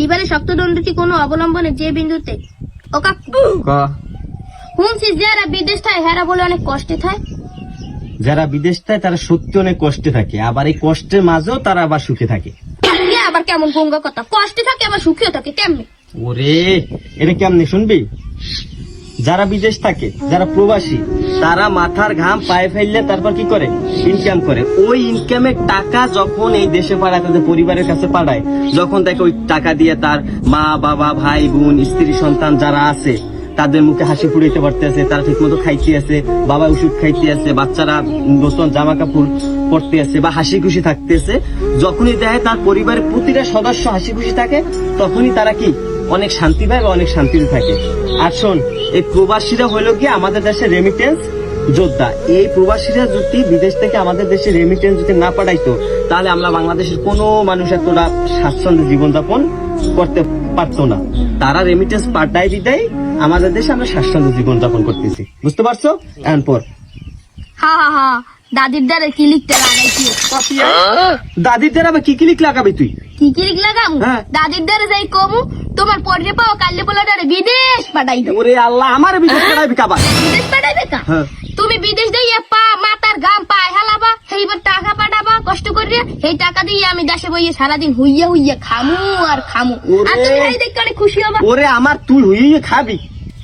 এইবারে শক্তদণ্ডটি কোনো অবলম্বনে যে বিন্দুতে ও কাকু শুনছি যারা বিদেশ থাকে হেরা বলে অনেক কষ্টে থাকে। যারা বিদেশ থাকে তারা সত্যি অনেক কষ্টে থাকে, আবার এই কষ্টের মাঝেও তারা আবার সুখে থাকে। আবার কেমন গঙ্গা কথা, কষ্টে থাকে আবার সুখেও থাকে কেমনে? ওরে এটা কেমনে শুনবি? যারা বিদেশ থাকে, যারা প্রবাসী, তারা মাথার ঘাম পায়ে ফেললে তারপর কি করে? ইনকাম করে। ওই ইনকামের টাকা যখন এই দেশে পাঠায়, তাদের পরিবারের কাছে পাঠায়, যখন দেখে ওই টাকা দিয়ে তার মা বাবা ভাই বোন স্ত্রী সন্তান যারা আছে তাদের মুখে হাসি ফুটাইতে পারতেছে, তারা ঠিক মতো খাইতে আছে, বাবা ওষুধ খাইতে আছে, বাচ্চারা নতুন জামা কাপড় পরতে আছে বা হাসি খুশি থাকতেছে, যখনই দেখে তার পরিবারের প্রতিটা সদস্য হাসি খুশি থাকে, তখনই তারা কি অনেক শান্তি পায় বা অনেক শান্তিতে থাকে। আর শোন, এই প্রবাসীরা হইল কি আমাদের দেশের রেমিটেন্স যোদ্ধা। এই প্রবাসীরা যদি বিদেশ থেকে আমাদের দেশে রেমিটেন্স যদি না পাঠাইতো, তাহলে আমরা বাংলাদেশের কোনো মানুষ এতটা স্বাচ্ছন্দ্যে জীবনযাপন করতে পারতো না। তারা রেমিটেন্স পাঠাই দিতেই আমাদের দেশে আমরা স্বাচ্ছন্দ্য জীবনযাপন করতেছি। বুঝতে পারছো? এরপর হা হা হা, দাদির দ্বারা কি লিখতে লাগাইছি? দাদির দ্বারা আবার কি কি লিখ লাগাবি তুই? কি কি লিখ লাগাম? হ্যাঁ। দাদির দ্বারা যাই কমু তোমার পরে পাও কাল্লে পোলাটারে বিদেশ পাঠাই দাও। ওরে আল্লাহ, আমার বিদেশ পাঠাইবি কাবা? বিদেশ পাঠাইবে কা? হ্যাঁ। তুমি বিদেশ দিয়ে পা মাতার গাম পায় হালাবা, সেইবার টাকা পাঠাবা কষ্ট করে, সেই টাকা দিয়ে আমি দেশে বইয়ে সারাদিন হুইয়া হুইয়া খামু আর খামু। ওরে। আর তুমি এই দেখতে অনেক খুশি হবা। ওরে আমার, তুই হুইয়ে খাবি,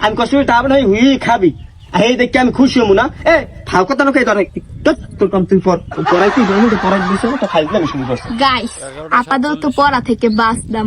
আমি কষ্ট করে টাকা পাঠাই হুইয়ে খাবি, এই দেখে আমি খুশি হবো না? এ ফাও কথা নয়, তোর কাম তুই পড়াই, তুই পড়াই দিস খাইলাম শুরু করছি। গাইস আপাতত পড়া থেকে বাঁচলাম।